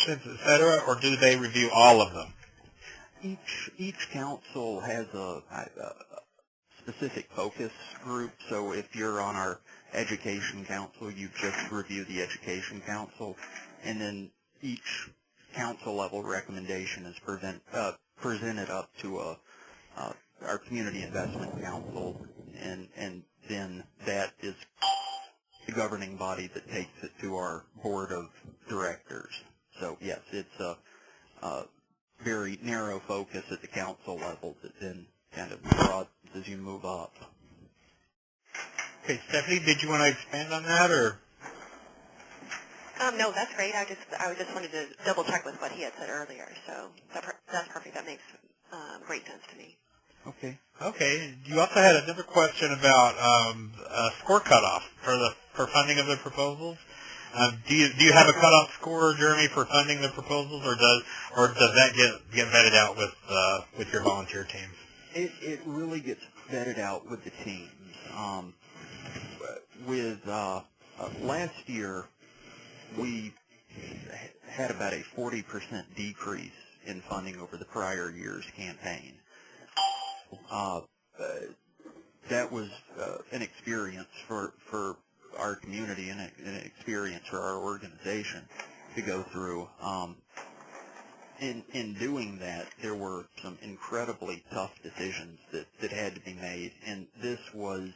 et cetera, or do they review all of them? Each council has a specific focus group. So if you're on our education council, you just review the education council, and then each council level recommendation is presented up to our community investment council, and then that is the governing body that takes it to our board of directors. So yes, it's a very narrow focus at the council level that then kind of broadens as you move up. Okay, Stephanie, did you want to expand on that, or? No, that's great. I just wanted to double check with what he had said earlier. So that's perfect. That makes great sense to me. Okay. Okay. You also had another question about score cutoff for funding of the proposals. Do you have a cutoff score, Jeremy, for funding the proposals, or does that get vetted out with your volunteer teams? It really gets vetted out with the teams. Last year, we had about a 40% decrease in funding over the prior year's campaign. That was an experience for our community and an experience for our organization to go through. In doing that, there were some incredibly tough decisions that had to be made, and this was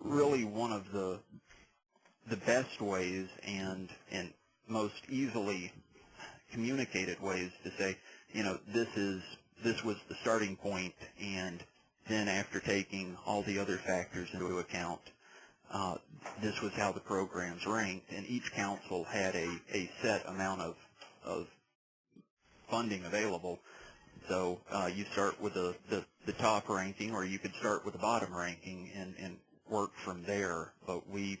really one of the best ways and most easily communicated ways to say, this was the starting point, and then after taking all the other factors into account, this was how the programs ranked, and each council had a set amount of funding available. So you start with the top ranking, or you could start with the bottom ranking and work from there. But we,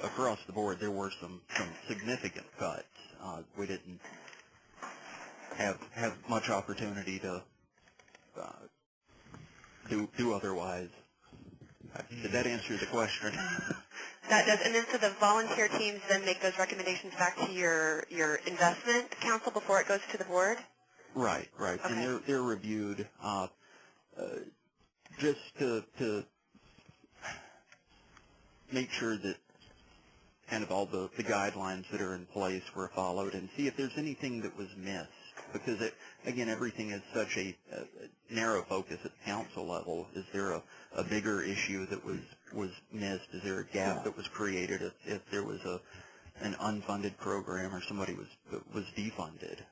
across the board, there were some significant cuts. We didn't have much opportunity to do otherwise. Did that answer the question? That does. And then so the volunteer teams then make those recommendations back to your investment council before it goes to the board? Right. Okay. And they're reviewed just to make sure that kind of all the guidelines that are in place were followed, and see if there's anything that was missed. Because, again, everything is such a narrow focus at the council level. Is there a bigger issue that was missed? Is there a gap that was created if there was an unfunded program or somebody was defunded?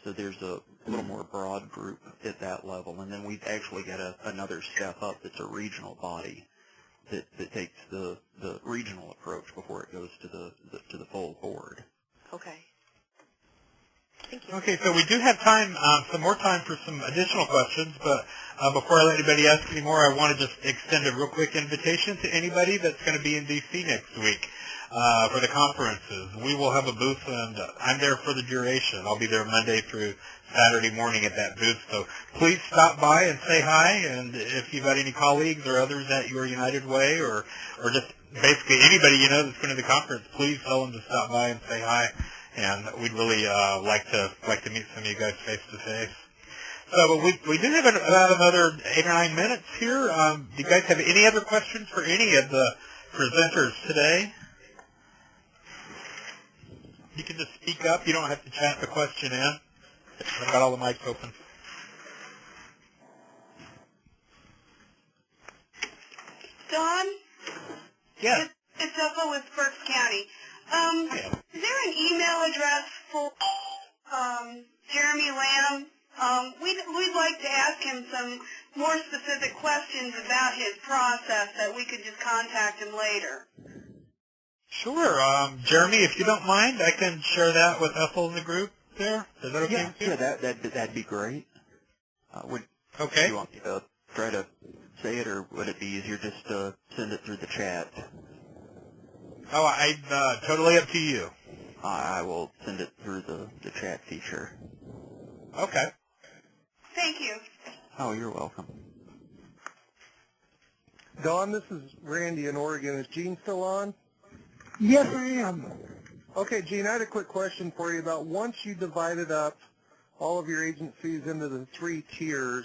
So there's a little more broad group at that level. And then we've actually got another step up that's a regional body that takes the regional approach before it goes to the full board. Okay. Thank you. Okay, so we do have time, some more time for some additional questions, but before I let anybody ask any more, I want to just extend a real quick invitation to anybody that's going to be in D.C. next week for the conferences. We will have a booth, and I'm there for the duration. I'll be there Monday through Saturday morning at that booth, so please stop by and say hi, and if you've got any colleagues or others at your United Way or just basically anybody you know that's going to the conference, please tell them to stop by and say hi. And we'd really like to meet some of you guys face to face. So we do have about another 8 or 9 minutes here. Do you guys have any other questions for any of the presenters today? You can just speak up. You don't have to chat the question in. I've got all the mics open. Don? Yes. It's Ethel with Berks County. Is there an email address for Jeremy Lamb? We'd like to ask him some more specific questions about his process that we could just contact him later. Sure. Jeremy, if you don't mind, I can share that with Ethel in the group there. Is that okay with you? Yeah, that'd be great. Okay. Do you want me to try to say it, or would it be easier just to send it through the chat? Oh, totally up to you. I will send it through the chat feature. Okay. Thank you. Oh, you're welcome. Don, this is Randy in Oregon. Is Gene still on? Yes, I am. Okay, Gene, I had a quick question for you about once you divided up all of your agencies into the 3 tiers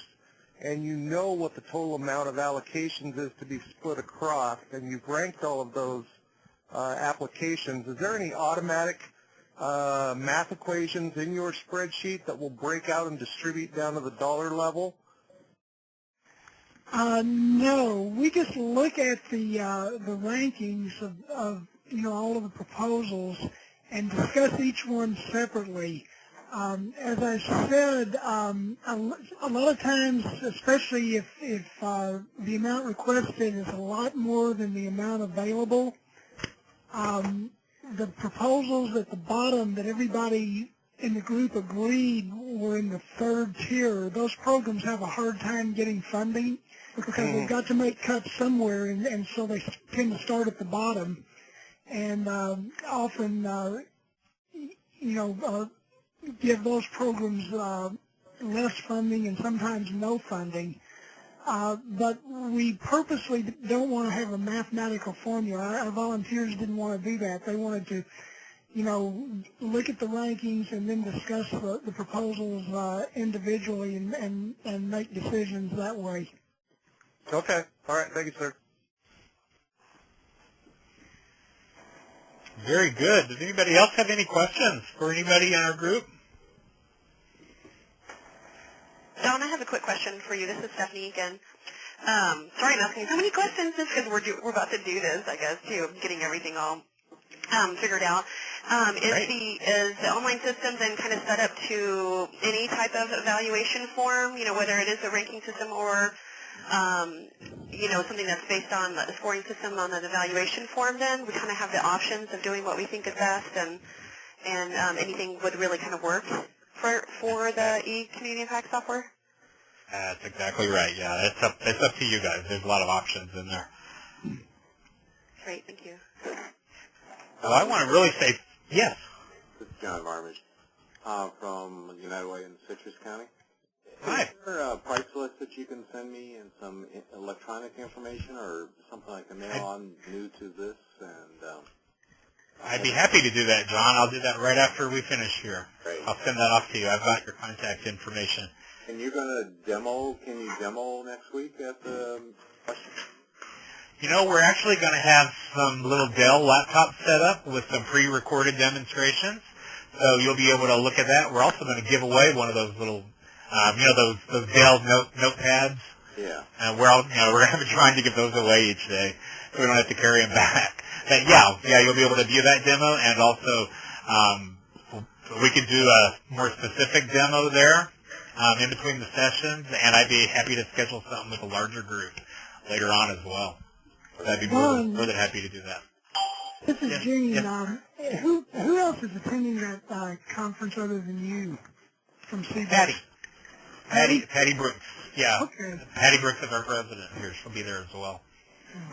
and you know what the total amount of allocations is to be split across and you've ranked all of those applications, is there any automatic math equations in your spreadsheet that will break out and distribute down to the dollar level? No, we just look at the rankings of all of the proposals and discuss each one separately. As I said, a lot of times, especially if the amount requested is a lot more than the amount available, the proposals at the bottom that everybody in the group agreed were in the 3rd tier, those programs have a hard time getting funding because they've got to make cuts somewhere, and so they tend to start at the bottom. And often, give those programs less funding and sometimes no funding. But we purposely don't want to have a mathematical formula. Our volunteers didn't want to do that. They wanted to, look at the rankings and then discuss the proposals individually and make decisions that way. Okay. All right. Thank you, sir. Very good. Does anybody else have any questions for anybody in our group? Don, I have a quick question for you. This is Stephanie again. Sorry I'm asking so many questions just because we're about to do this, I guess, too, getting everything all figured out. Is the online system then kind of set up to any type of evaluation form, whether it is a ranking system or something that's based on the scoring system on an evaluation form then? We kind of have the options of doing what we think is best and anything would really kind of work for the e-Community Impact software? That's exactly right, yeah. It's up to you guys. There's a lot of options in there. Great, thank you. Well, I want to really say, yes. This is John Varmage from United Way in Citrus County. Hi. Is there a price list that you can send me and some electronic information or something like the mail? I'm new to this, and I'd be happy to do that, John. I'll do that right after we finish here. Great. I'll send that off to you. I've got your contact information. And you're going to demo, can you demo next week at the We're actually going to have some little Dell laptops set up with some pre-recorded demonstrations. So you'll be able to look at that. We're also going to give away one of those little, those Dell notepads. Yeah. And we're going to be trying to give those away each day, so we don't have to carry them back. But yeah, you'll be able to view that demo, and also we could do a more specific demo there in between the sessions, and I'd be happy to schedule something with a larger group later on as well. I'd be more than happy to do that. This is Gene. Who else is attending that conference other than you from CBS? Patty Brooks. Yeah. Okay. Patty Brooks is our president here. She'll be there as well.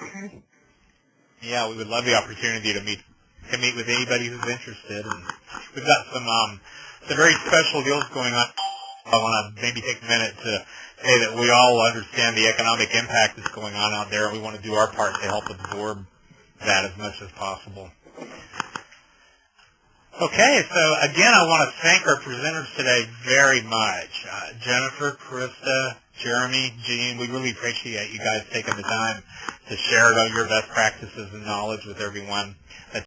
Okay. Yeah, we would love the opportunity to meet with anybody who's interested. And we've got some very special deals going on. I want to maybe take a minute to say that we all understand the economic impact that's going on out there, and we want to do our part to help absorb that as much as possible. Okay, so again, I want to thank our presenters today very much. Jennifer, Krista, Jeremy, Gene, we really appreciate you guys taking the time to share about your best practices and knowledge with everyone.